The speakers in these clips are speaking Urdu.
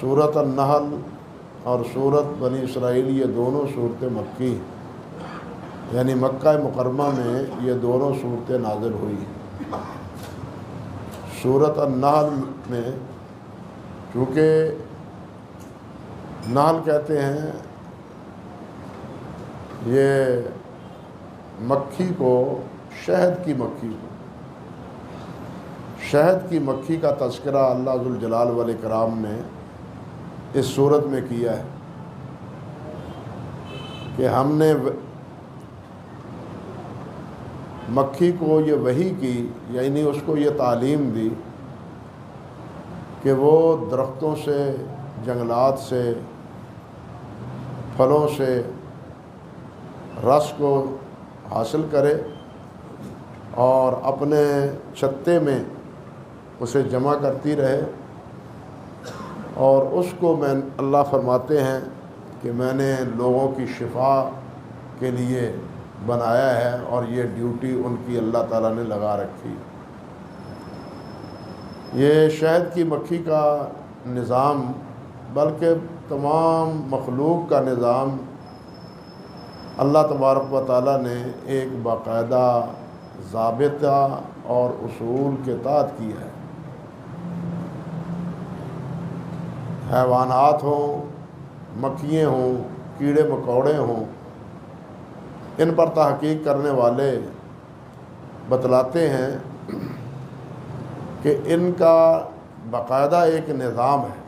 سورۃ النحل اور سورۃ بنی اسرائیل یہ دونوں صورتیں مکی ہیں، یعنی مکہ مکرمہ میں یہ دونوں صورتیں نازل ہوئی ہیں۔ سورۃ النحل میں چونکہ نحل کہتے ہیں یہ مکھی کو، شہد کی مکھی کو، شہد کی مکھی کا تذکرہ اللہ ذوالجلال والاکرام نے اس صورت میں کیا ہے کہ ہم نے مکھی کو یہ وحی کی، یعنی اس کو یہ تعلیم دی کہ وہ درختوں سے، جنگلات سے، پھلوں سے رس کو حاصل کرے اور اپنے چھتے میں اسے جمع کرتی رہے، اور اس کو اللہ فرماتے ہیں کہ میں نے لوگوں کی شفا کے لیے بنایا ہے، اور یہ ڈیوٹی ان کی اللہ تعالیٰ نے لگا رکھی۔ یہ شہد کی مکھی کا نظام بلکہ تمام مخلوق کا نظام اللہ تبارک و تعالیٰ نے ایک باقاعدہ ضابطہ اور اصول کے تحت کیا ہے۔ حیوانات ہوں، مکھیاں ہوں، کیڑے مکوڑے ہوں، ان پر تحقیق کرنے والے بتلاتے ہیں کہ ان کا باقاعدہ ایک نظام ہے،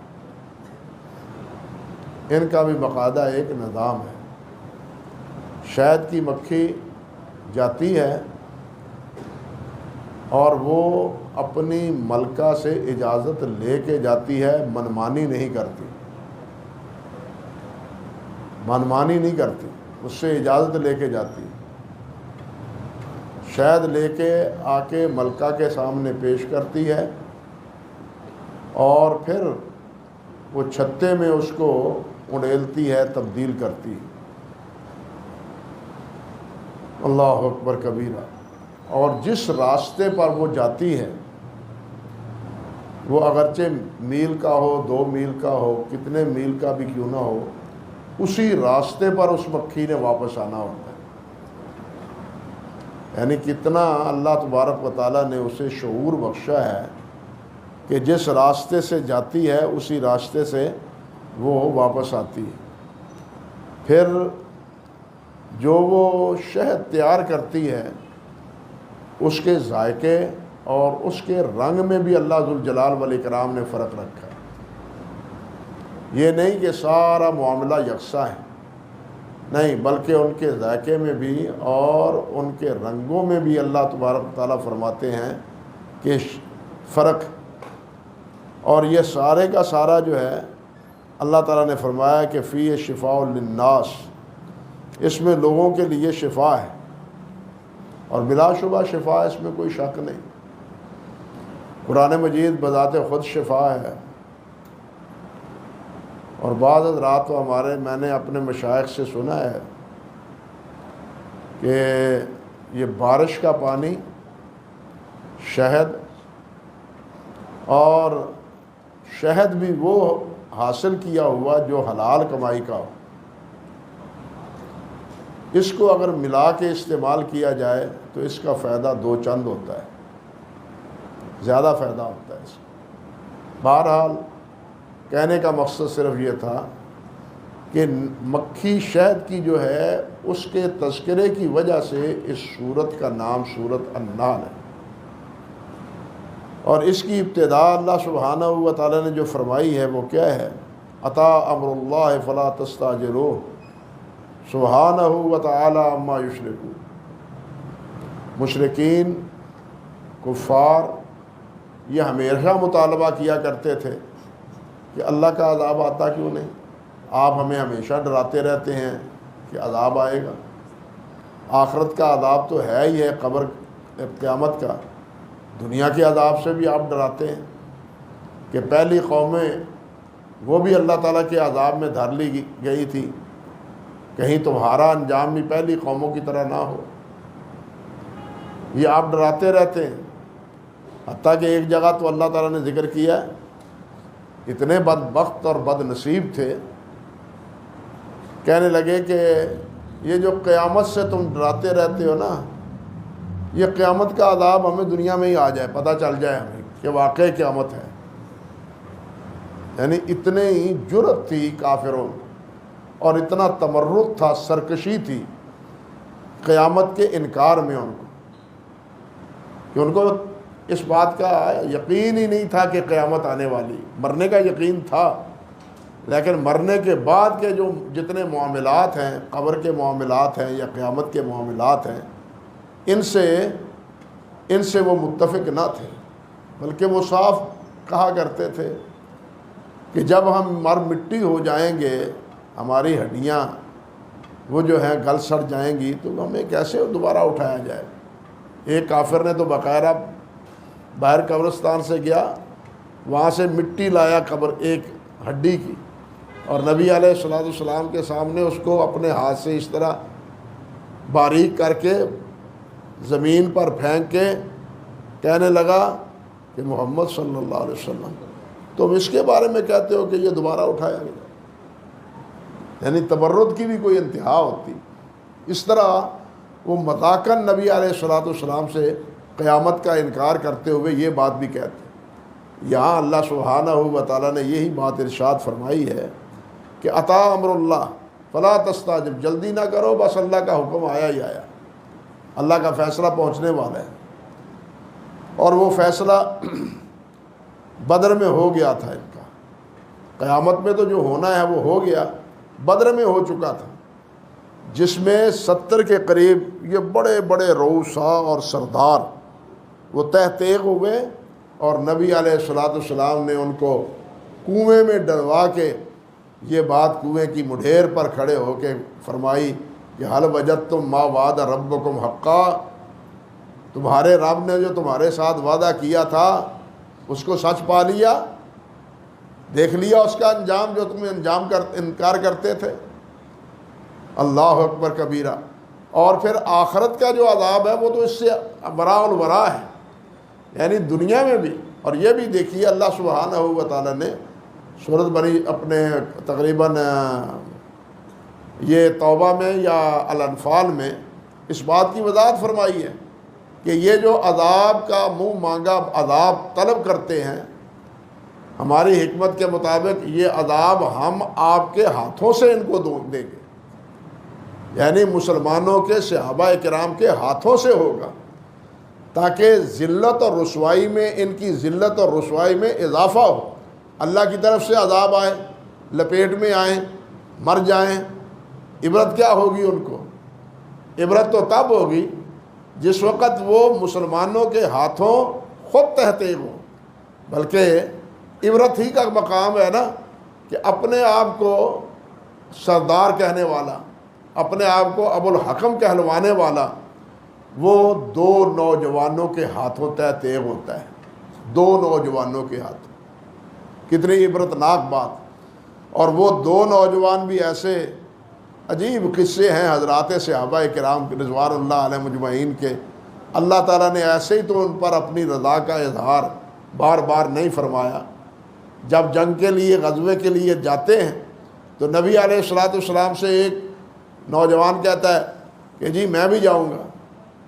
ان کا بھی باقاعدہ ایک نظام ہے۔ شہد کی مکھی جاتی ہے اور وہ اپنی ملکہ سے اجازت لے کے جاتی ہے، منمانی نہیں کرتی، منمانی نہیں کرتی، اس سے اجازت لے کے جاتی ہے۔ شہد لے کے آ کے ملکہ کے سامنے پیش کرتی ہے، اور پھر وہ چھتے میں اس کو اڑیلتی ہے، تبدیل کرتی ہے۔ اللہ اکبر کبیرہ۔ اور جس راستے پر وہ جاتی ہے، وہ اگرچہ میل کا ہو، 2 میل کا ہو، کتنے میل کا بھی کیوں نہ ہو، اسی راستے پر اس مکھی نے واپس آنا ہوتا ہے۔ یعنی کتنا اللہ تبارک و تعالیٰ نے اسے شعور بخشا ہے کہ جس راستے سے جاتی ہے اسی راستے سے وہ واپس آتی ہے۔ پھر جو وہ شہد تیار کرتی ہے، اس کے ذائقے اور اس کے رنگ میں بھی اللہ ذوالجلال والاکرام نے فرق رکھا ہے۔ یہ نہیں کہ سارا معاملہ یکساں ہے، نہیں، بلکہ ان کے ذائقے میں بھی اور ان کے رنگوں میں بھی اللہ تبارک تعالیٰ فرماتے ہیں کہ فرق۔ اور یہ سارے کا سارا جو ہے اللہ تعالیٰ نے فرمایا کہ فی شفاء للناس، اس میں لوگوں کے لیے شفا ہے، اور بلا شبہ شفا ہے، اس میں کوئی شک نہیں۔ قرآن مجید بذات خود شفا ہے، اور بعض حضرات تو ہمارے، میں نے اپنے مشائخ سے سنا ہے کہ یہ بارش کا پانی، شہد، اور شہد بھی وہ حاصل کیا ہوا جو حلال کمائی کا ہو، اس کو اگر ملا کے استعمال کیا جائے تو اس کا فائدہ 2 چند ہوتا ہے، زیادہ فائدہ ہوتا ہے اس کا۔ بہرحال کہنے کا مقصد صرف یہ تھا کہ مکھی شہد کی جو ہے اس کے تذکرے کی وجہ سے اس سورت کا نام سورۃ النحل ہے، اور اس کی ابتدا اللہ سبحانہ و تعالی نے جو فرمائی ہے وہ کیا ہے؟ اتی امر اللہ فلا تستعجلوہ سبحانہ و تعالی عما یشرکون۔ مشرکین، کفار یہ ہمیشہ مطالبہ کیا کرتے تھے کہ اللہ کا عذاب آتا کیوں نہیں؟ آپ ہمیں ہمیشہ ڈراتے رہتے ہیں کہ عذاب آئے گا۔ آخرت کا عذاب تو ہے ہی ہے، قبر قیامت کا، دنیا کے عذاب سے بھی آپ ڈراتے ہیں کہ پہلی قومیں وہ بھی اللہ تعالیٰ کے عذاب میں دھر لی گئی تھی، کہیں تمہارا انجام بھی پہلی قوموں کی طرح نہ ہو۔ یہ آپ ڈراتے رہتے ہیں، حتیٰ کہ ایک جگہ تو اللہ تعالیٰ نے ذکر کیا اتنے بدبخت اور بد نصیب تھے، کہنے لگے کہ یہ جو قیامت سے تم ڈراتے رہتے ہو نا، یہ قیامت کا عذاب ہمیں دنیا میں ہی آ جائے، پتہ چل جائے ہمیں کہ واقعی قیامت ہے۔ یعنی اتنے ہی جرأت تھی کافروں، اور اتنا تمرد تھا، سرکشی تھی قیامت کے انکار میں ان کو، کہ ان کو اس بات کا یقین ہی نہیں تھا کہ قیامت آنے والی۔ مرنے کا یقین تھا، لیکن مرنے کے بعد کے جو جتنے معاملات ہیں، قبر کے معاملات ہیں یا قیامت کے معاملات ہیں، ان سے وہ متفق نہ تھے، بلکہ وہ صاف کہا کرتے تھے کہ جب ہم مر مٹی ہو جائیں گے، ہماری ہڈیاں وہ جو ہیں گل سڑ جائیں گی، تو ہمیں کیسے دوبارہ اٹھایا جائے۔ ایک کافر نے تو باقاعدہ باہر قبرستان سے گیا، وہاں سے مٹی لایا قبر ایک ہڈی کی، اور نبی علیہ الصلوۃ والسلام کے سامنے اس کو اپنے ہاتھ سے اس طرح باریک کر کے زمین پر پھینک کے کہنے لگا کہ محمد صلی اللہ علیہ وسلم، تم اس کے بارے میں کہتے ہو کہ یہ دوبارہ اٹھایا گیا؟ یعنی تبرد کی بھی کوئی انتہا ہوتی۔ اس طرح وہ مذاقاً نبی علیہ الصلوۃ والسلام سے قیامت کا انکار کرتے ہوئے یہ بات بھی کہتے۔ یہاں اللہ سبحانہ و تعالیٰ نے یہی بات ارشاد فرمائی ہے کہ اتا امر اللہ فلا تستعجل، جلدی نہ کرو، بس اللہ کا حکم آیا ہی آیا، اللہ کا فیصلہ پہنچنے والا ہے۔ اور وہ فیصلہ بدر میں ہو گیا تھا ان کا، قیامت میں تو جو ہونا ہے وہ ہو گیا، بدر میں ہو چکا تھا، جس میں 70 کے قریب یہ بڑے بڑے رؤساء اور سردار وہ تیغ ہوئے، اور نبی علیہ الصلوۃ والسلام نے ان کو کنویں میں ڈلوا کے یہ بات کنویں کی مڈھیر پر کھڑے ہو کے فرمائی کہ حل وجدتم ما وعد ربکم حقا، تمہارے رب نے جو تمہارے ساتھ وعدہ کیا تھا اس کو سچ پا لیا، دیکھ لیا اس کا انجام جو تم انکار کرتے تھے۔ اللہ اکبر کبیرہ۔ اور پھر آخرت کا جو عذاب ہے وہ تو اس سے براء البراء ہے، یعنی دنیا میں بھی۔ اور یہ بھی دیکھیے اللہ سبحانہ و تعالیٰ نے سورۃ بنی اپنے تقریباً یہ توبہ میں یا الانفال میں اس بات کی وضاحت فرمائی ہے کہ یہ جو عذاب کا منہ مانگا عذاب طلب کرتے ہیں، ہماری حکمت کے مطابق یہ عذاب ہم آپ کے ہاتھوں سے ان کو دیں گے، یعنی مسلمانوں کے صحابہ کرام کے ہاتھوں سے ہوگا، تاکہ ذلت اور رسوائی میں، ان کی ذلت اور رسوائی میں اضافہ ہو، اللہ کی طرف سے عذاب آئے، لپیٹ میں آئیں، مر جائیں۔ عبرت کیا ہوگی ان کو؟ عبرت تو تب ہوگی جس وقت وہ مسلمانوں کے ہاتھوں خود تحقیق ہوں۔ بلکہ عبرت ہی کا مقام ہے نا کہ اپنے آپ کو سردار کہنے والا، اپنے آپ کو ابو الحکم کہلوانے والا، وہ دو نوجوانوں کے ہاتھوں تحقیق ہوتا ہے، دو نوجوانوں کے ہاتھوں۔ کتنی عبرتناک بات۔ اور وہ دو نوجوان بھی ایسے عجیب قصے ہیں حضرات صحابہ کرام رضوان اللہ علیہ مجمعین کے، اللہ تعالیٰ نے ایسے ہی تو ان پر اپنی رضا کا اظہار بار بار نہیں فرمایا۔ جب جنگ کے لیے، غزوے کے لیے جاتے ہیں تو نبی علیہ الصلوۃ والسلام سے ایک نوجوان کہتا ہے کہ جی میں بھی جاؤں گا۔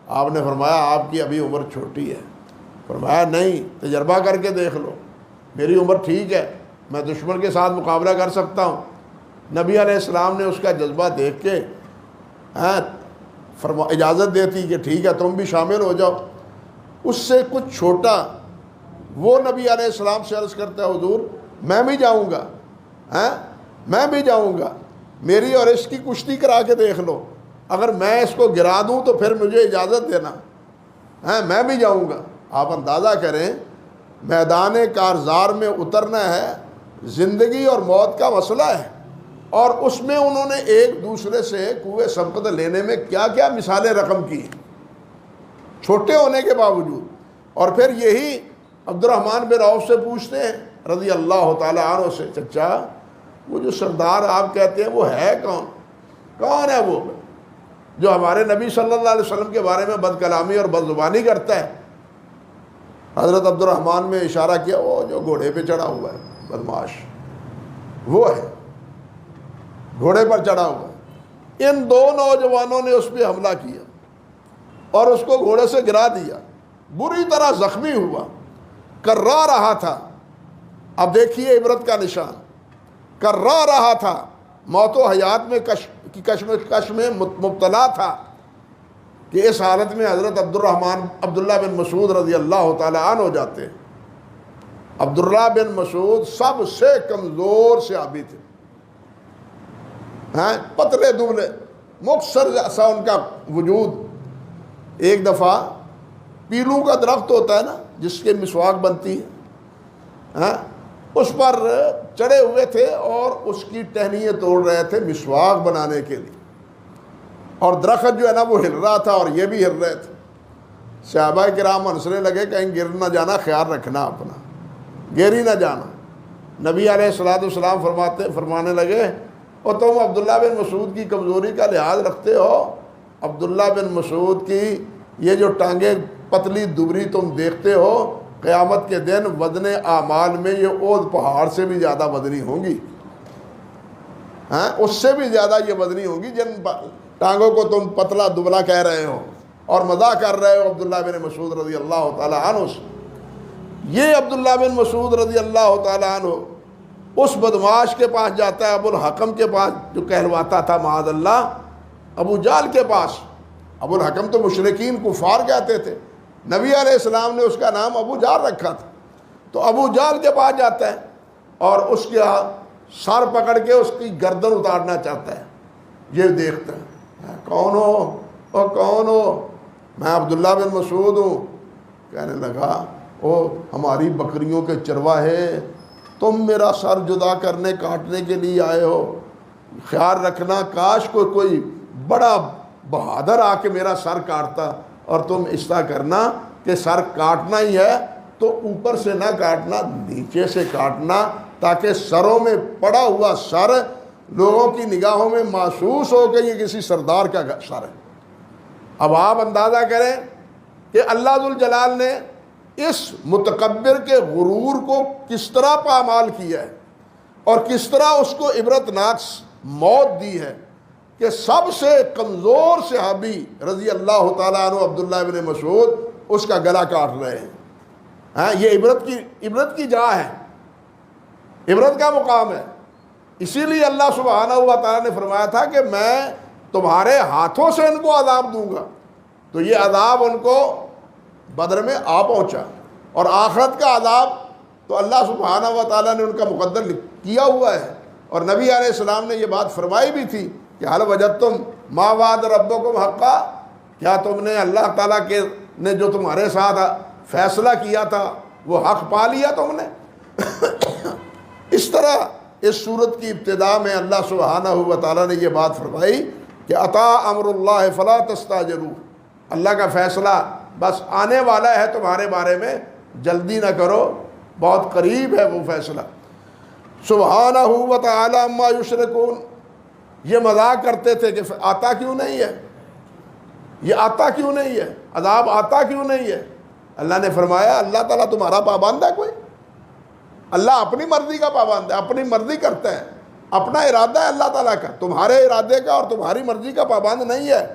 آپ نے فرمایا آپ کی ابھی عمر چھوٹی ہے۔ فرمایا نہیں، تجربہ کر کے دیکھ لو، میری عمر ٹھیک ہے، میں دشمن کے ساتھ مقابلہ کر سکتا ہوں۔ نبی علیہ السلام نے اس کا جذبہ دیکھ کے اجازت دیتی کہ ٹھیک ہے تم بھی شامل ہو جاؤ۔ اس سے کچھ چھوٹا وہ نبی علیہ السلام سے عرض کرتا ہے حضور میں بھی جاؤں گا، میں بھی جاؤں گا، میری اور اس کی کشتی کرا کے دیکھ لو، اگر میں اس کو گرا دوں تو پھر مجھے اجازت دینا، میں بھی جاؤں گا۔ آپ اندازہ کریں میدان کارزار میں اترنا ہے، زندگی اور موت کا مسئلہ ہے، اور اس میں انہوں نے ایک دوسرے سے کوہ سبقت لینے میں کیا کیا مثالیں رقم کی، چھوٹے ہونے کے باوجود۔ اور پھر یہی عبد الرحمن بن عوف سے پوچھتے ہیں رضی اللہ تعالیٰ عنہ سے، چچا وہ جو سردار آپ کہتے ہیں وہ ہے کون؟ کون ہے وہ جو ہمارے نبی صلی اللہ علیہ وسلم کے بارے میں بد کلامی اور بد زبانی کرتا ہے؟ حضرت عبد الرحمن میں اشارہ کیا، وہ جو گھوڑے پہ چڑھا ہوا ہے، بدماش وہ ہے، گھوڑے پر چڑھا ہوا۔ ان دو نوجوانوں نے اس پہ حملہ کیا اور اس کو گھوڑے سے گرا دیا، بری طرح زخمی ہوا، کرا رہا تھا۔ اب دیکھیے عبرت کا نشان، کرا رہا تھا، موت و حیات میں کشمکش میں مبتلا تھا کہ اس حالت میں حضرت عبداللہ بن مسعود رضی اللہ تعالی عنہ ہو جاتے ہیں۔ عبداللہ بن مسعود سب سے کمزور صحابی تھے، پتلے دبلے، مختصر سا ان کا وجود۔ ایک دفعہ پیلو کا درخت ہوتا ہے نا جس کے مسواک بنتی ہے، اس پر چڑھے ہوئے تھے اور اس کی ٹہنیاں توڑ رہے تھے مسواک بنانے کے لیے، اور درخت جو ہے نا وہ ہل رہا تھا اور یہ بھی ہل رہے تھے۔ صحابہ کرام ہنسنے لگے، کہیں گر نہ جانا، خیال رکھنا اپنا، گر ہی نہ جانا۔ نبی علیہ السلام فرمانے لگے، اور تم عبداللہ بن مسعود کی کمزوری کا لحاظ رکھتے ہو؟ عبداللہ بن مسعود کی یہ جو ٹانگیں پتلی دبری تم دیکھتے ہو، قیامت کے دن وزن اعمال میں یہ اود پہاڑ سے بھی زیادہ وزنی ہوں گی، اس سے بھی زیادہ یہ وزنی ہوں گی جن ٹانگوں کو تم پتلا دبلا کہہ رہے ہو اور مذاق کر رہے ہو عبداللہ بن مسعود رضی اللہ تعالی عنہ سے۔ یہ عبداللہ بن مسعود رضی اللہ تعالی عنہ اس بدماش کے پاس جاتا ہے، ابو الحکم کے پاس، جو کہلواتا تھا معاذ اللہ ابو جہل کے پاس۔ ابو الحکم تو مشرکین کفار کہتے تھے، نبی علیہ السلام نے اس کا نام ابو جہل رکھا تھا۔ تو ابو جہل کے پاس جاتا ہے اور اس کا سر پکڑ کے اس کی گردن اتارنا چاہتا ہے۔ یہ دیکھتا ہے، کون ہو؟ او کون ہو؟ میں عبداللہ بن مسعود ہوں۔ کہنے لگا، او ہماری بکریوں کے چرواہے، تم میرا سر جدا کرنے کاٹنے کے لیے آئے ہو؟ خیال رکھنا، کاش کوئی بڑا بہادر آ کے میرا سر کاٹتا، اور تم اس طرح کرنا کہ سر کاٹنا ہی ہے تو اوپر سے نہ کاٹنا، نیچے سے کاٹنا، تاکہ سروں میں پڑا ہوا سر لوگوں کی نگاہوں میں محسوس ہو کہ یہ کسی سردار کا سر ہے۔ اب آپ اندازہ کریں کہ اللہ ذوالجلال نے اس متکبر کے غرور کو کس طرح پامال کیا ہے اور کس طرح اس کو عبرتناک موت دی ہے کہ سب سے کمزور صحابی رضی اللہ تعالیٰ عنہ عبداللہ بن مسعود اس کا گلا کاٹ رہے ہیں۔ یہ عبرت کی جا ہے، عبرت کا مقام ہے۔ اسی لیے اللہ سبحانہ و تعالیٰ نے فرمایا تھا کہ میں تمہارے ہاتھوں سے ان کو عذاب دوں گا۔ تو یہ عذاب ان کو بدر میں آ پہنچا، اور آخرت کا عذاب تو اللہ سبحانہ و تعالیٰ نے ان کا مقدر کیا ہوا ہے۔ اور نبی علیہ السلام نے یہ بات فرمائی بھی تھی کہ حل وجدتم ما وعد ربکم حقا، کیا تم نے اللہ تعالیٰ کے نے جو تمہارے ساتھ فیصلہ کیا تھا وہ حق پا لیا تم نے؟ اس طرح اس صورت کی ابتدا میں اللہ سبحانہ و تعالیٰ نے یہ بات فرمائی کہ اتا امر اللہ فلا تستعجلوا، اللہ کا فیصلہ بس آنے والا ہے تمہارے بارے میں، جلدی نہ کرو، بہت قریب ہے وہ فیصلہ۔ سبحانہ و تعالی عما یشرکون، یہ مذاق کرتے تھے کہ آتا کیوں نہیں ہے، یہ آتا کیوں نہیں ہے، عذاب آتا کیوں نہیں ہے؟ اللہ نے فرمایا اللہ تعالیٰ تمہارا پابند ہے کوئی؟ اللہ اپنی مرضی کا پابند ہے، اپنی مرضی کرتا ہے، اپنا ارادہ ہے اللہ تعالیٰ کا، تمہارے ارادے کا اور تمہاری مرضی کا پابند نہیں ہے۔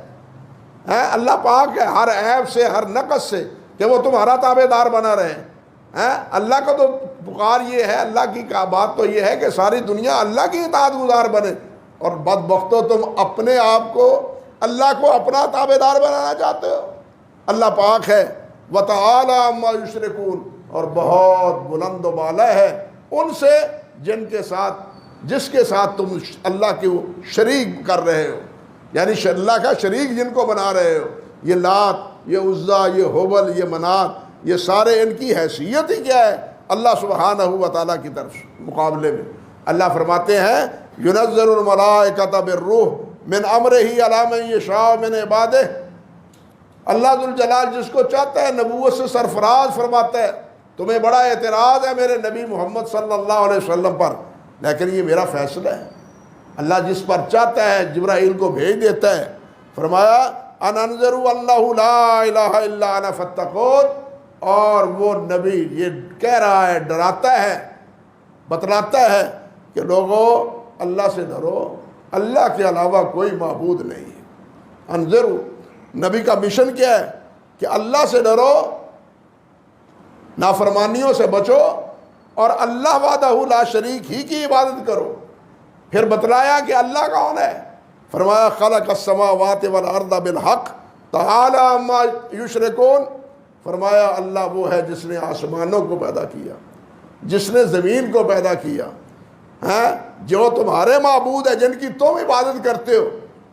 اللہ پاک ہے ہر عیب سے، ہر نقص سے کہ وہ تمہارا تابع دار بنا رہے ہیں۔ اللہ کا تو پکار یہ ہے، اللہ کی بات تو یہ ہے کہ ساری دنیا اللہ کی اطاعت گزار بنے، اور بدبختو تم اپنے آپ کو اللہ کو اپنا تابع دار بنانا چاہتے ہو۔ اللہ پاک ہے وَتَعَالَى عَمَّا يُشْرِكُونَ، اور بہت بلند و بالا ہے ان سے جس کے ساتھ تم اللہ کے شریک کر رہے ہو، یعنی اللہ کا شریک جن کو بنا رہے ہو، یہ لات، یہ عزا، یہ حبل، یہ منات، یہ سارے ان کی حیثیت ہی کیا ہے اللہ سبحانہ و تعالیٰ کی طرف مقابلے میں۔ اللہ فرماتے ہیں يُنَزِّلُ الْمَلَائِكَةَ بِالرُّوحِ مِنْ أَمْرِهِ عَلَىٰ مَنْ يَشَاءُ مِنْ عِبَادِهِ، اللہ ذوالجلال جس کو چاہتا ہے نبوت سے سرفراز فرماتا ہے تمہیں بڑا اعتراض ہے میرے نبی محمد صلی اللہ علیہ وسلم پر، لیکن یہ میرا فیصلہ ہے۔ اللہ جس پر چاہتا ہے جبرائیل کو بھیج دیتا ہے۔ فرمایا ان انذروا اللہ لا الہ الا انا فاتقون، اور وہ نبی یہ کہہ رہا ہے، ڈراتا ہے بتلاتا ہے کہ لوگوں اللہ سے ڈرو، اللہ کے علاوہ کوئی معبود نہیں ہے۔ انذروا، نبی کا مشن کیا ہے کہ اللہ سے ڈرو، نافرمانیوں سے بچو، اور اللہ وحدہ لا شریک ہی کی عبادت کرو۔ پھر بتلایا کہ اللہ کون ہے، فرمایا خلق السماوات والارض بالحق تعالی عما یشرکون، فرمایا اللہ وہ ہے جس نے آسمانوں کو پیدا کیا، جس نے زمین کو پیدا کیا، جو تمہارے معبود ہے جن کی تم عبادت کرتے ہو،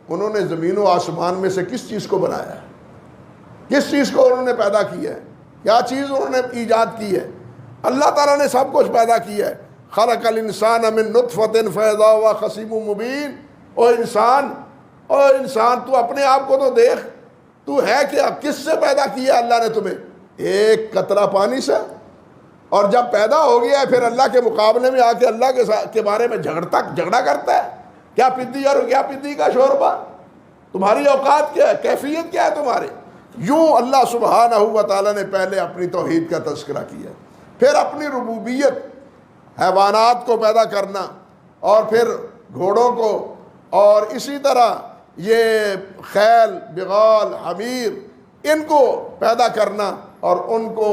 انہوں نے زمین و آسمان میں سے کس چیز کو بنایا ہے، کس چیز کو انہوں نے پیدا کیا ہے، کیا چیز انہوں نے ایجاد کی ہے؟ اللہ تعالیٰ نے سب کچھ پیدا کیا ہے۔ خلق الانسان من نطفۃ فاذا هو خصیم مبین۔ او انسان تو اپنے آپ کو تو دیکھ، تو ہے کیا، کس سے پیدا کیا اللہ نے تمہیں؟ ایک قطرہ پانی سے، اور جب پیدا ہو گیا ہے پھر اللہ کے مقابلے میں آ کے اللہ کے بارے میں جھگڑا کرتا ہے، کیا پدی اور کیا پدی کا شوربہ، تمہاری اوقات کیا ہے، کیفیت کیا ہے تمہاری؟ یوں اللہ سبحانہ و تعالیٰ نے پہلے اپنی توحید کا تذکرہ کیا، پھر اپنی ربوبیت، حیوانات کو پیدا کرنا، اور پھر گھوڑوں کو، اور اسی طرح یہ خیل، بغال، حمیر، ان کو پیدا کرنا، اور ان کو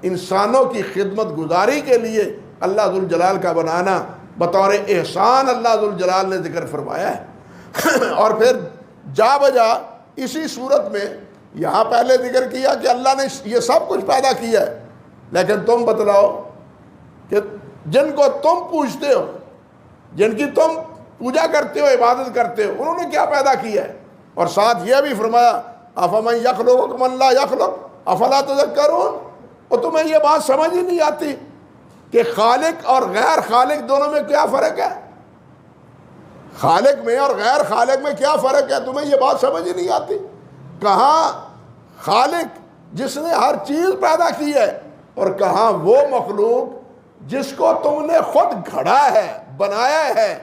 انسانوں کی خدمت گزاری کے لیے اللہ ذوالجلال کا بنانا بطور احسان اللہ ذوالجلال نے ذکر فرمایا ہے۔ اور پھر جا بجا اسی صورت میں یہاں پہلے ذکر کیا کہ اللہ نے یہ سب کچھ پیدا کیا ہے، لیکن تم بتلاؤ کہ جن کو تم پوجتے ہو، جن کی تم پوجا کرتے ہو، عبادت کرتے ہو، انہوں نے کیا پیدا کیا ہے؟ اور ساتھ یہ بھی فرمایا افمن یخلق کمن لا یخلق افلا تذکرون۔ اور تمہیں یہ بات سمجھ ہی نہیں آتی کہ خالق اور غیر خالق دونوں میں کیا فرق ہے؟ خالق میں اور غیر خالق میں کیا فرق ہے؟ تمہیں یہ بات سمجھ ہی نہیں آتی؟ کہاں خالق جس نے ہر چیز پیدا کی ہے، اور کہاں وہ مخلوق جس کو تم نے خود گھڑا ہے، بنایا ہے۔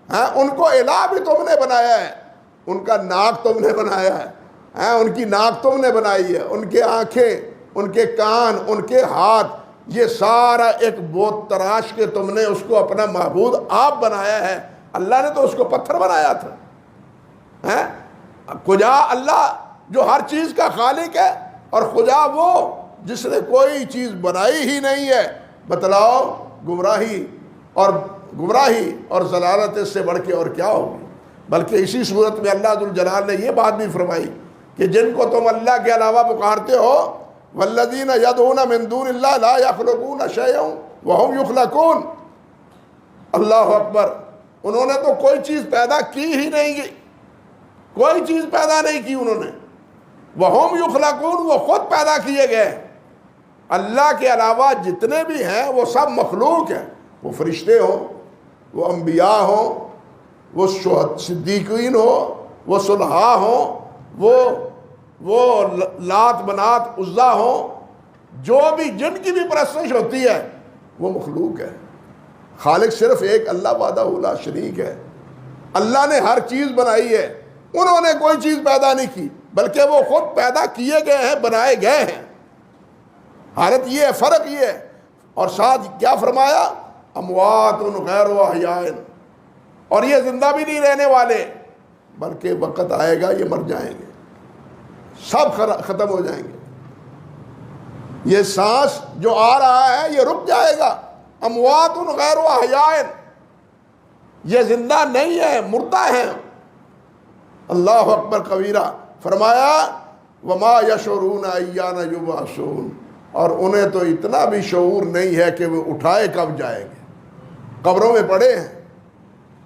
ان کو الہ بھی تم نے بنایا ہے، ان کا ناک تم نے بنایا ہے، ان کی ناک تم نے بنائی ہے، ان کے آنکھیں، ان کے کان، ان کے ہاتھ، یہ سارا ایک بت تراش کے تم نے اس کو اپنا معبود آپ بنایا ہے۔ اللہ نے تو اس کو پتھر بنایا تھا۔ خدا اللہ جو ہر چیز کا خالق ہے، اور خدا وہ جس نے کوئی چیز بنائی ہی نہیں ہے۔ بتلاؤ گمراہی اور ضلالت اس سے بڑھ کے اور کیا ہوگی؟ بلکہ اسی صورت میں اللہ ذوالجلال نے یہ بات بھی فرمائی کہ جن کو تم اللہ کے علاوہ پکارتے ہو، والذین یدعون من دون اللہ لا یخلقون شیئا وہم یخلقون۔ اللہ اکبر، انہوں نے تو کوئی چیز پیدا کی ہی نہیں کی، کوئی چیز پیدا نہیں کی انہوں نے۔ وہم یخلقون، وہ خود پیدا کیے گئے۔ اللہ کے علاوہ جتنے بھی ہیں وہ سب مخلوق ہیں، وہ فرشتے ہوں، وہ انبیاء ہوں، وہ صدیقین ہوں، وہ صلحاء ہوں، وہ لات منات عزا ہوں، جو بھی جن کی بھی پرستش ہوتی ہے وہ مخلوق ہے۔ خالق صرف ایک اللہ وحدہ لا شریک ہے۔ اللہ نے ہر چیز بنائی ہے، انہوں نے کوئی چیز پیدا نہیں کی، بلکہ وہ خود پیدا کیے گئے ہیں، بنائے گئے ہیں۔ حالت یہ ہے، فرق یہ ہے۔ اور ساتھ کیا فرمایا؟ اموات غیر احیاء، اور یہ زندہ بھی نہیں رہنے والے، بلکہ وقت آئے گا یہ مر جائیں گے، سب ختم ہو جائیں گے۔ یہ سانس جو آ رہا ہے یہ رک جائے گا۔ اموات غیر احیاء، یہ زندہ نہیں ہے، مردہ ہیں۔ اللہ اکبر کبیرہ۔ فرمایا وما یشعرون ایان یبعثون، اور انہیں تو اتنا بھی شعور نہیں ہے کہ وہ اٹھائے کب جائیں گے۔ قبروں میں پڑے ہیں،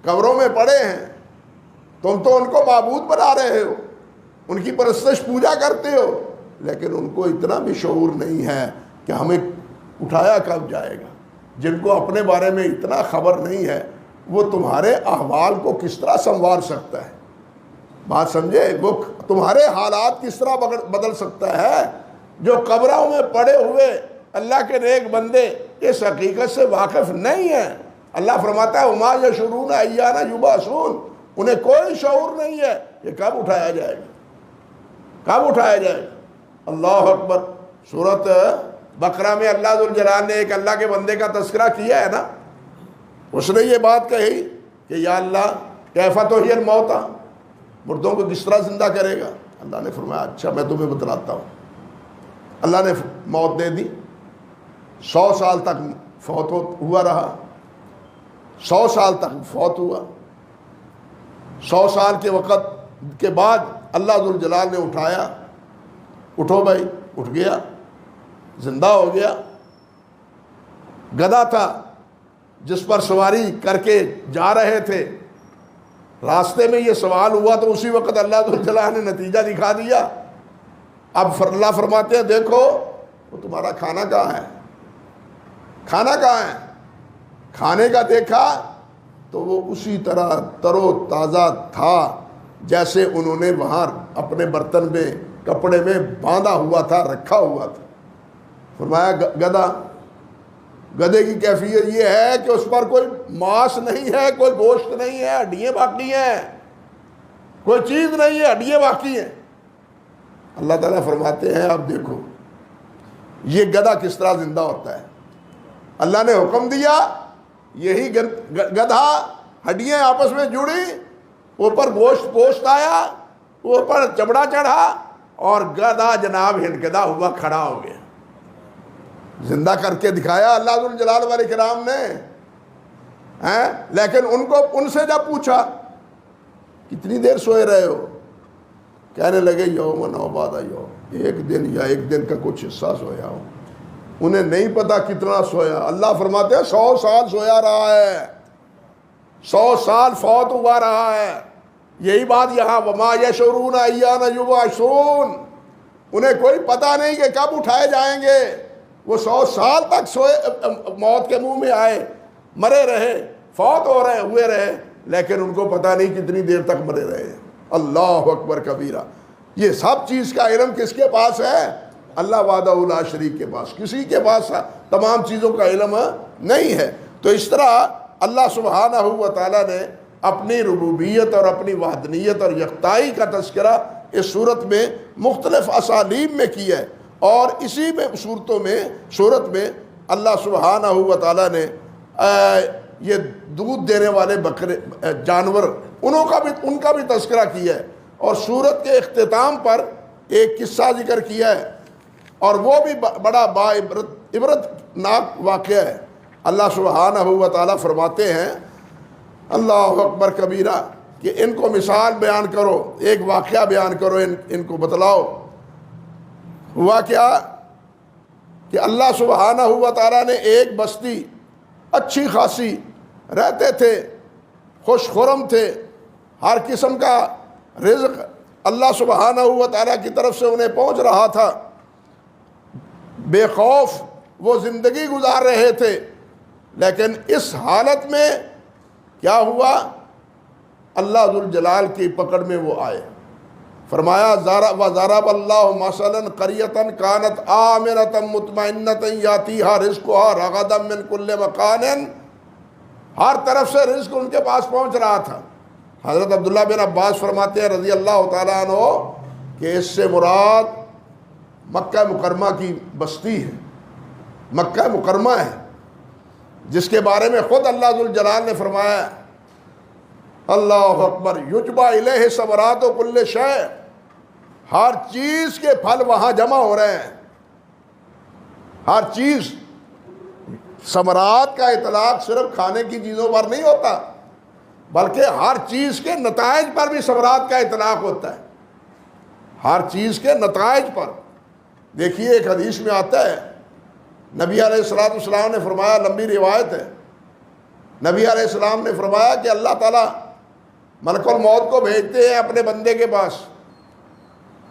قبروں میں پڑے ہیں، تم تو ان کو معبود بنا رہے ہو، ان کی پرستش پوجا کرتے ہو، لیکن ان کو اتنا بھی شعور نہیں ہے کہ ہمیں اٹھایا کب جائے گا۔ جن کو اپنے بارے میں اتنا خبر نہیں ہے، وہ تمہارے احوال کو کس طرح سنوار سکتا ہے؟ بات سمجھے؟ وہ تمہارے حالات کس طرح بدل سکتا ہے؟ جو قبروں میں پڑے ہوئے اللہ کے نیک بندے اس حقیقت سے واقف نہیں ہیں۔ اللہ فرماتا ہے وما یشعرون ایان یبعثون، انہیں کوئی شعور نہیں ہے کہ کب اٹھایا جائے گا، کب اٹھایا جائے گا۔ اللہ اکبر۔ سورۃ بقرہ میں اللہ ذوالجلال نے ایک اللہ کے بندے کا تذکرہ کیا ہے نا، اس نے یہ بات کہی کہ یا اللہ کیف تحیی الموتیٰ، مردوں کو کس طرح زندہ کرے گا؟ اللہ نے فرمایا اچھا میں تمہیں بتلاتا ہوں۔ اللہ نے موت دے دی، 100 سال تک فوت ہوا رہا، 100 سال تک فوت ہوا۔ 100 سال کے وقت کے بعد اللہ ذوالجلال نے اٹھایا، اٹھو بھائی، اٹھ گیا، زندہ ہو گیا۔ گدھا تھا جس پر سواری کر کے جا رہے تھے، راستے میں یہ سوال ہوا تو اسی وقت اللہ ذوالجلال نے نتیجہ دکھا دیا۔ اب اللہ فرماتے ہیں دیکھو وہ تمہارا کھانا کہاں ہے، کھانا کہاں ہے؟ کھانے کا دیکھا تو وہ اسی طرح تر و تازہ تھا جیسے انہوں نے وہاں اپنے برتن میں کپڑے میں باندھا ہوا تھا، رکھا ہوا تھا۔ فرمایا گدھے کی کیفیت یہ ہے کہ اس پر کوئی ماس نہیں ہے، کوئی گوشت نہیں ہے، ہڈیاں باقی ہیں، کوئی چیز نہیں ہے، ہڈیاں باقی ہیں۔ اللہ تعالیٰ فرماتے ہیں اب دیکھو یہ گدھا کس طرح زندہ ہوتا ہے۔ اللہ نے حکم دیا، یہی گدھا، ہڈیاں آپس میں جڑی، اوپر گوشت آیا، اوپر چمڑا چڑھا، اور گدھا جناب ہنکدا ہوا کھڑا ہو گیا۔ زندہ کر کے دکھایا اللہ ذوالجلال والاکرام نے۔ لیکن ان سے جب پوچھا کتنی دیر سوئے رہے ہو، کہنے لگے یومن و بعد یوم، ایک دن یا ایک دن کا کچھ حصہ سویا ہوں۔ انہیں نہیں پتا کتنا سویا۔ اللہ فرماتے ہیں 100 سال سویا رہا ہے، 100 سال فوت ہوا رہا ہے۔ یہی بات یہاں وما یشعرون ایان یبعثون، انہیں کوئی پتہ نہیں کہ کب اٹھائے جائیں گے۔ وہ 100 سال تک سوئے، موت کے منہ میں آئے، مرے رہے، فوت ہوئے رہے، لیکن ان کو پتہ نہیں کتنی دیر تک مرے رہے۔ اللہ اکبر کبیرہ۔ یہ سب چیز کا علم کس کے پاس ہے؟ اللہ وحدہ لا شریک کے پاس۔ کسی کے پاس تمام چیزوں کا علم نہیں ہے۔ تو اس طرح اللہ سبحانہ و تعالیٰ نے اپنی ربوبیت اور اپنی وحدانیت اور یکتائی کا تذکرہ اس صورت میں مختلف اسالیب میں کیا ہے، اور اسی میں صورت میں اللہ سبحانہ و تعالیٰ نے یہ دودھ دینے والے بکرے جانور ان کا بھی تذکرہ کیا ہے، اور صورت کے اختتام پر ایک قصہ ذکر کیا ہے، اور وہ بھی بڑا عبرت ناک واقعہ ہے۔ اللہ سبحانہ و تعالیٰ فرماتے ہیں اللہ اکبر کبیرہ کہ ان کو مثال بیان کرو، ایک واقعہ بیان کرو، ان کو بتلاؤ۔ ہوا کیا کہ اللہ سبحانہ و تعالیٰ نے ایک بستی اچھی خاصی رہتے تھے، خوش خرم تھے، ہر قسم کا رزق اللہ سبحانہ و تعالیٰ کی طرف سے انہیں پہنچ رہا تھا، بے خوف وہ زندگی گزار رہے تھے۔ لیکن اس حالت میں کیا ہوا؟ اللہ ذوالجلال کی پکڑ میں وہ آئے۔ فرمایا وَضَرَبَ اللَّهُ مَثَلًا قَرْيَةً كَانَتْ آمِنَةً مُطْمَئِنَّةً يَأْتِيهَا رِزْقُهَا رَغَدًا مِّن كُلِّ مَكَانٍ، ہر طرف سے رزق ان کے پاس پہنچ رہا تھا۔ حضرت عبداللہ بن عباس فرماتے ہیں رضی اللہ تعالیٰ عنہ کہ اس سے مراد مکہ مکرمہ کی بستی ہے، مکہ مکرمہ ہے، جس کے بارے میں خود اللہ ذوالجلال نے فرمایا اللہ اکبر یجبا الیہ ثمرات کل شیء، ہر چیز کے پھل وہاں جمع ہو رہے ہیں۔ ہر چیز، ثمرات کا اطلاق صرف کھانے کی چیزوں پر نہیں ہوتا، بلکہ ہر چیز کے نتائج پر بھی ثمرات کا اطلاق ہوتا ہے، ہر چیز کے نتائج پر۔ دیکھیے ایک حدیث میں آتا ہے، نبی علیہ السلام نے فرمایا، لمبی روایت ہے، نبی علیہ السلام نے فرمایا کہ اللہ تعالیٰ ملک الموت کو بھیجتے ہیں اپنے بندے کے پاس،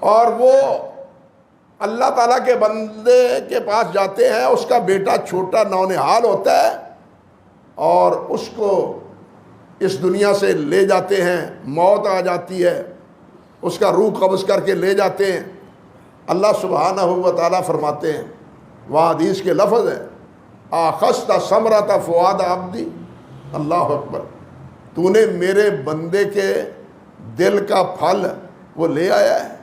اور وہ اللہ تعالیٰ کے بندے کے پاس جاتے ہیں، اس کا بیٹا چھوٹا نونہال ہوتا ہے، اور اس کو اس دنیا سے لے جاتے ہیں، موت آ جاتی ہے، اس کا روح قبض کر کے لے جاتے ہیں۔ اللہ سبحانہ و تعالیٰ فرماتے ہیں، وہ حدیث کے لفظ ہے آخذت ثمرۃ فؤاد عبدی، اللہ اکبر، تو نے میرے بندے کے دل کا پھل وہ لے آیا ہے۔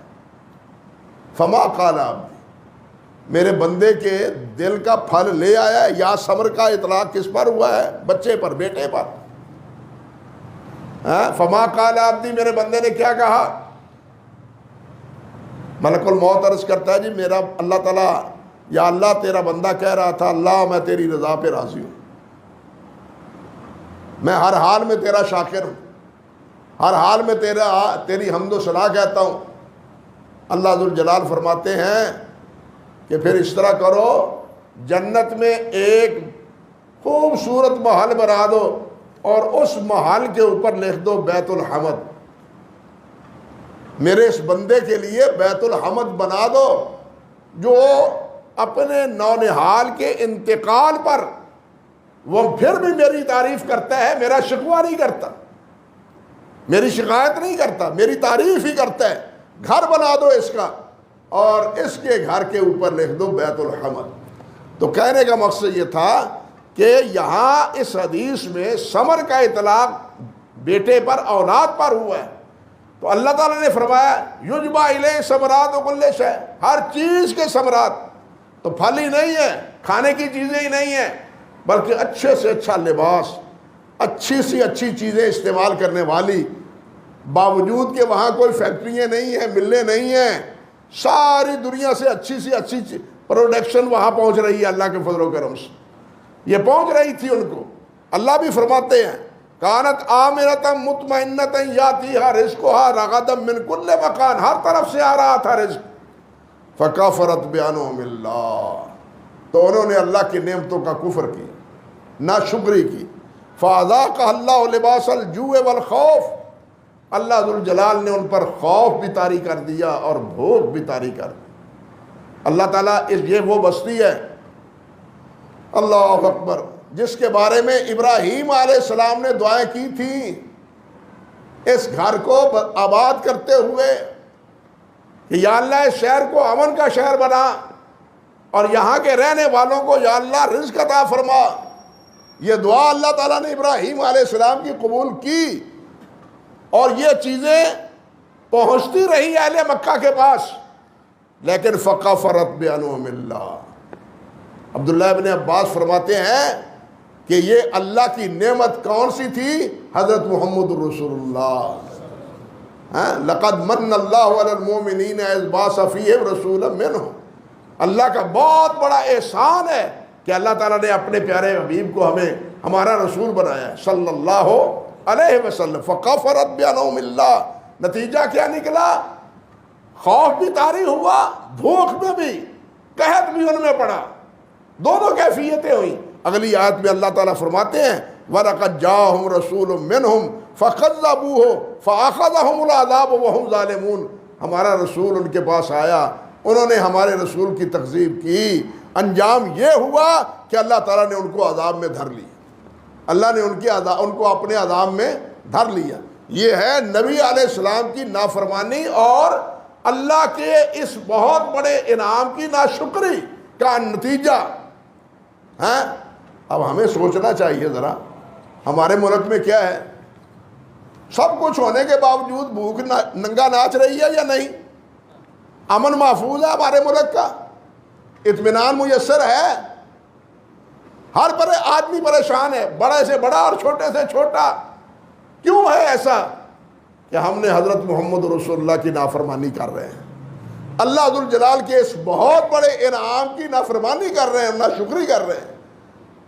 فما قال عبدی، میرے بندے کے دل کا پھل لے آیا ہے، یا صبر کا اطلاق کس پر ہوا ہے؟ بچے پر، بیٹے پر۔ فما قال عبدی، میرے بندے نے کیا کہا؟ ملک الموت عرض کرتا ہے جی میرا اللہ تعالیٰ، یا اللہ تیرا بندہ کہہ رہا تھا اللہ میں تیری رضا پہ راضی ہوں، میں ہر حال میں تیرا شاکر ہوں، ہر حال میں تیری حمد و ثنا کہتا ہوں۔ اللہ ذوالجلال فرماتے ہیں کہ پھر اس طرح کرو، جنت میں ایک خوبصورت محل بنا دو اور اس محل کے اوپر لکھ دو بیت الحمد، میرے اس بندے کے لیے بیت الحمد بنا دو، جو اپنے نونہال کے انتقال پر وہ پھر بھی میری تعریف کرتا ہے، میرا شکوہ نہیں کرتا، میری شکایت نہیں کرتا، میری تعریف ہی کرتا ہے۔ گھر بنا دو اس کا، اور اس کے گھر کے اوپر لکھ دو بیت الحمد۔ تو کہنے کا مقصد یہ تھا کہ یہاں اس حدیث میں ثمر کا اطلاق بیٹے پر، اولاد پر ہوا ہے، تو اللہ تعالیٰ نے فرمایا یجبا الیہ ثمرات کل شیء، ہر چیز کے ثمرات، تو پھل ہی نہیں ہے، کھانے کی چیزیں ہی نہیں ہیں، بلکہ اچھے سے اچھا لباس، اچھی سی اچھی چیزیں استعمال کرنے والی، باوجود کہ وہاں کوئی فیکٹریاں نہیں ہیں، ملیں نہیں ہیں، ساری دنیا سے اچھی سی اچھی پروڈکشن وہاں پہنچ رہی ہے اللہ کے فضل و کرم سے، یہ پہنچ رہی تھی ان کو۔ اللہ بھی فرماتے ہیں کانت آمنۃ مطمئنۃ یاتیھا رزقھا رغدا من کل مکان، ہر طرف سے آ رہا تھا رزق، فکفرت بانعم اللہ، تو انہوں نے اللہ کی نعمتوں کا کفر کی، ناشکری کی، فاذاقھا اللہ لباس الجوع والخوف، اللہ ذوالجلال نے ان پر خوف بھی طاری کر دیا اور بھوک بھی طاری کر دی۔ اللہ تعالیٰ یہ وہ بستی ہے، اللہ اکبر، جس کے بارے میں ابراہیم علیہ السلام نے دعائیں کی تھیں اس گھر کو آباد کرتے ہوئے کہ یا اللہ اس شہر کو امن کا شہر بنا، اور یہاں کے رہنے والوں کو یا اللہ رزق عطا فرما۔ یہ دعا اللہ تعالیٰ نے ابراہیم علیہ السلام کی قبول کی، اور یہ چیزیں پہنچتی رہی اہل مکہ کے پاس، لیکن فکفرت بانعم اللہ۔ عبداللہ ابن عباس فرماتے ہیں کہ یہ اللہ کی نعمت کون سی تھی؟ حضرت محمد رسول اللہ، لقد من اللہ علی المؤمنین اذ بعث فیہم رسولا منہم، اللہ کا بہت بڑا احسان ہے کہ اللہ تعالیٰ نے اپنے پیارے حبیب کو ہمیں ہمارا رسول بنایا ہے صلی اللہ علیہ وسلم۔ فکفرت بانعم اللہ، نتیجہ کیا نکلا؟ خوف بھی طاری ہوا، بھوک میں بھی، قحط بھی ان میں پڑا، دونوں کیفیتیں ہوئیں۔ اگلی آیت میں اللہ تعالیٰ فرماتے ہیں وَلَقَدْ جَاءَهُمْ رَسُولٌ مِّنْهُمْ فَكَذَّبُوهُ فَأَخَذَهُمُ الْعَذَابُ وَهُمْ ظَالِمُونَ، ہمارا رسول ان کے پاس آیا، انہوں نے ہمارے رسول کی تکذیب کی، انجام یہ ہوا کہ اللہ تعالیٰ نے ان کو عذاب میں دھر لیا، اللہ نے ان کو اپنے عذاب میں دھر لیا۔ یہ ہے نبی علیہ السلام کی نافرمانی اور اللہ کے اس بہت بڑے انعام کی ناشکری کا نتیجہ ہے۔ اب ہمیں سوچنا چاہیے ذرا، ہمارے ملک میں کیا ہے؟ سب کچھ ہونے کے باوجود بھوک ننگا ناچ رہی ہے یا نہیں؟ امن محفوظ ہے ہمارے ملک کا؟ اطمینان میسر ہے؟ ہر آدمی پریشان ہے، بڑے سے بڑا اور چھوٹے سے چھوٹا۔ کیوں ہے ایسا؟ کہ ہم نے حضرت محمد رسول اللہ کی نافرمانی کر رہے ہیں، اللہ ذوالجلال کے اس بہت بڑے انعام کی نافرمانی کر رہے ہیں، ناشکری کر رہے ہیں۔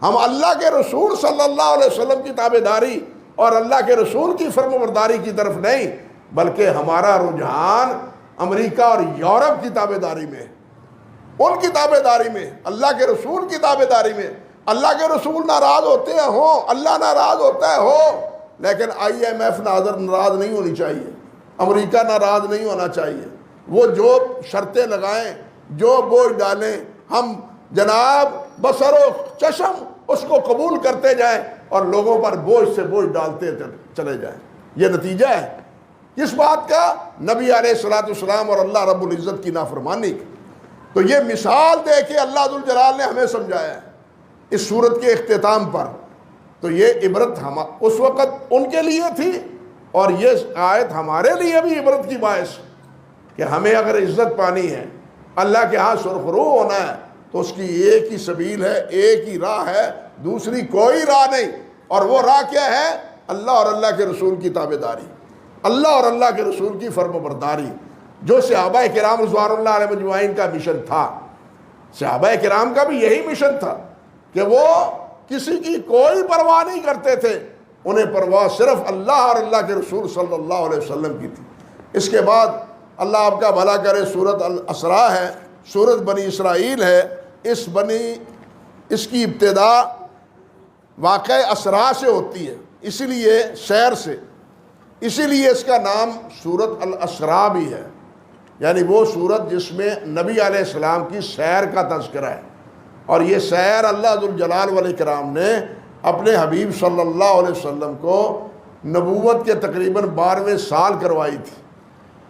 ہم اللہ کے رسول صلی اللہ علیہ وسلم کی تابعداری اور اللہ کے رسول کی فرمانبرداری کی طرف نہیں، بلکہ ہمارا رجحان امریکہ اور یورپ کی تابعداری میں، ان کی تابعداری میں، اللہ کے رسول کی تابعداری میں۔ اللہ کے رسول ناراض ہوتے ہیں ہوں، اللہ ناراض ہوتا ہے ہو، لیکن IMF ناراض نہیں ہونی چاہیے، امریکہ ناراض نہیں ہونا چاہیے۔ وہ جو شرطیں لگائیں، جو بوجھ ڈالیں، ہم جناب بصر و چشم اس کو قبول کرتے جائیں اور لوگوں پر بوجھ سے بوجھ ڈالتے چلے جائیں۔ یہ نتیجہ ہے کس بات کا؟ نبی علیہ الصلوۃ والسلام اور اللہ رب العزت کی نافرمانی کی۔ تو یہ مثال دے کے اللہ ذوالجلال نے ہمیں سمجھایا ہے اس سورت کے اختتام پر۔ تو یہ عبرت اس وقت ان کے لیے تھی، اور یہ آیت ہمارے لیے بھی عبرت کی باعث کہ ہمیں اگر عزت پانی ہے، اللہ کے ہاں سرخرو ہونا ہے تو اس کی ایک ہی سبیل ہے، ایک ہی راہ ہے، دوسری کوئی راہ نہیں۔ اور وہ راہ کیا ہے؟ اللہ اور اللہ کے رسول کی تابعداری، اللہ اور اللہ کے رسول کی فرم برداری، جو صحابہ کرام رضوان اللہ علیہ مجمعین کا مشن تھا۔ صحابہ کرام کا بھی یہی مشن تھا کہ وہ کسی کی کوئی پرواہ نہیں کرتے تھے، انہیں پرواہ صرف اللہ اور اللہ کے رسول صلی اللہ علیہ وسلم کی تھی۔ اس کے بعد اللہ آپ کا بھلا کرے، سورۃ الاسراء ہے، سورۃ بنی اسرائیل ہے۔ اس کی ابتدا واقعہ اسراء سے ہوتی ہے، اسی لیے سیر سے، اسی لیے اس کا نام سورۃ الاسراء بھی ہے، یعنی وہ سورت جس میں نبی علیہ السلام کی سیر کا تذکرہ ہے۔ اور یہ سیر اللہ ذوالجلال والاکرام نے اپنے حبیب صلی اللہ علیہ وسلم کو نبوت کے تقریباً 12ویں سال کروائی تھی۔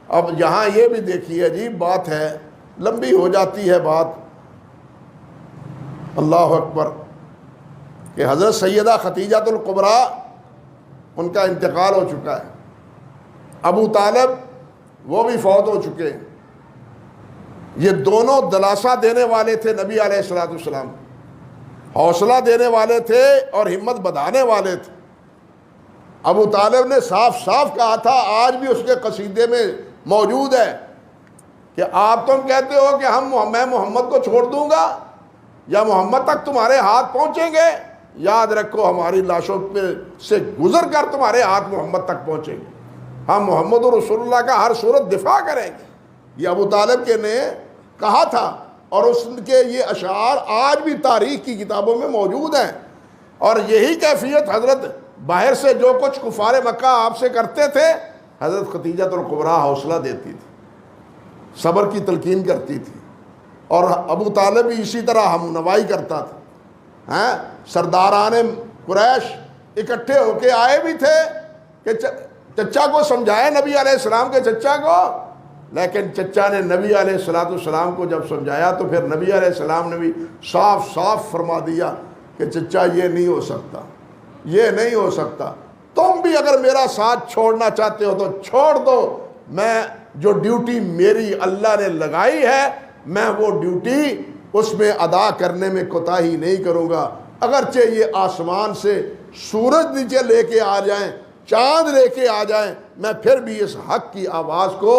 اب یہاں یہ بھی دیکھیے عجیب بات ہے، لمبی ہو جاتی ہے بات، اللہ اکبر، کہ حضرت سیدہ خدیجہ الکبریٰ ان کا انتقال ہو چکا ہے، ابو طالب وہ بھی فوت ہو چکے ہیں۔ یہ دونوں دلاسا دینے والے تھے نبی علیہ السلام، حوصلہ دینے والے تھے اور ہمت بڑھانے والے تھے۔ ابو طالب نے صاف صاف کہا تھا، آج بھی اس کے قصیدے میں موجود ہے، کہ آپ تم کہتے ہو کہ میں محمد کو چھوڑ دوں گا یا محمد تک تمہارے ہاتھ پہنچیں گے، یاد رکھو ہماری لاشوں پہ سے گزر کر تمہارے ہاتھ محمد تک پہنچیں گے، ہم محمد رسول اللہ کا ہر صورت دفاع کریں گے۔ یہ ابو طالب کے نے کہا تھا، اور اس کے یہ اشعار آج بھی تاریخ کی کتابوں میں موجود ہیں۔ اور یہی کیفیت حضرت باہر سے جو کچھ کفار مکہ آپ سے کرتے تھے، حضرت خدیجہ الکبریٰ حوصلہ دیتی تھی، صبر کی تلقین کرتی تھی، اور ابو طالب بھی اسی طرح ہم نوائی کرتا تھا۔ سرداران قریش اکٹھے ہو کے آئے بھی تھے کہ چچا کو سمجھائے، نبی علیہ السلام کے چچا کو، لیکن چچا نے نبی علیہ السلام کو جب سمجھایا تو پھر نبی علیہ السلام نے بھی صاف صاف فرما دیا کہ چچا یہ نہیں ہو سکتا، یہ نہیں ہو سکتا، تم بھی اگر میرا ساتھ چھوڑنا چاہتے ہو تو چھوڑ دو، میں جو ڈیوٹی میری اللہ نے لگائی ہے میں وہ ڈیوٹی اس میں ادا کرنے میں کوتاہی نہیں کروں گا، اگرچہ یہ آسمان سے سورج نیچے لے کے آ جائیں، چاند لے کے آ جائیں، میں پھر بھی اس حق کی آواز کو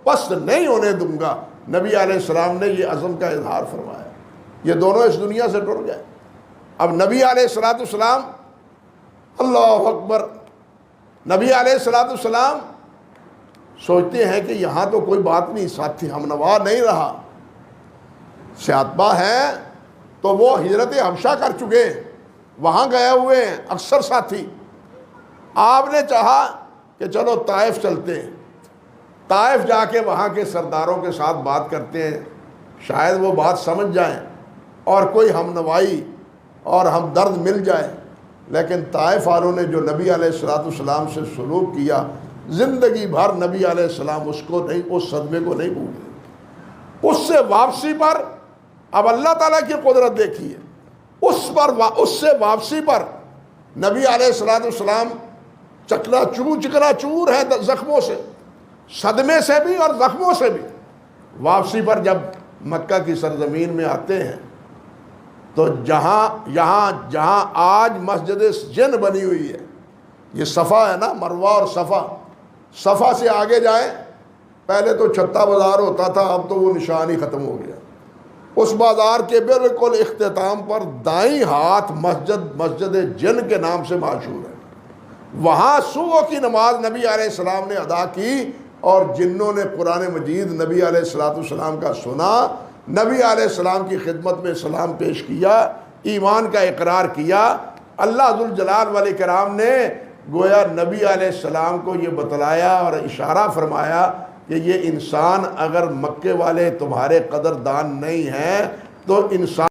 پست نہیں ہونے دوں گا۔ نبی علیہ السلام نے یہ عزم کا اظہار فرمایا، یہ دونوں اس دنیا سے ٹر گئے۔ اب نبی علیہ السلام، اللہ اکبر، نبی علیہ السلام سوچتے ہیں کہ یہاں تو کوئی بات نہیں، ساتھی ہمنوا نہیں رہا، سیاتبہ ہیں تو وہ ہجرت حبشہ کر چکے، وہاں گئے ہوئے ہیں اکثر ساتھی۔ آپ نے چاہا کہ چلو طائف چلتے ہیں، طائف جا کے وہاں کے سرداروں کے ساتھ بات کرتے ہیں، شاید وہ بات سمجھ جائیں اور کوئی ہمنوائی اور ہمدرد مل جائے۔ لیکن طائف والوں نے جو نبی علیہ السلام سے سلوک کیا، زندگی بھر نبی علیہ السلام اس صدمے کو نہیں بھولے۔ اس سے واپسی پر اب اللہ تعالیٰ کی قدرت دیکھیے، اس سے واپسی پر نبی علیہ السلام چکنا چور ہے زخموں سے، صدمے سے بھی اور زخموں سے بھی۔ واپسی پر جب مکہ کی سرزمین میں آتے ہیں تو جہاں آج مسجد جن بنی ہوئی ہے، یہ صفا ہے نا، مروہ اور صفا سے آگے جائیں، پہلے تو چھتا بازار ہوتا تھا، اب تو وہ نشان ہی ختم ہو گیا۔ اس بازار کے بالکل اختتام پر دائیں ہاتھ مسجد جن کے نام سے مشہور ہے، وہاں صبح کی نماز نبی علیہ السلام نے ادا کی، اور جنوں نے قرآن مجید نبی علیہ السلام کا سنا، نبی علیہ السلام کی خدمت میں سلام پیش کیا، ایمان کا اقرار کیا۔ اللہ ذوالجلال والاکرام نے گویا نبی علیہ السلام کو یہ بتلایا اور اشارہ فرمایا کہ یہ انسان اگر مکے والے تمہارے قدردان نہیں ہیں تو انسان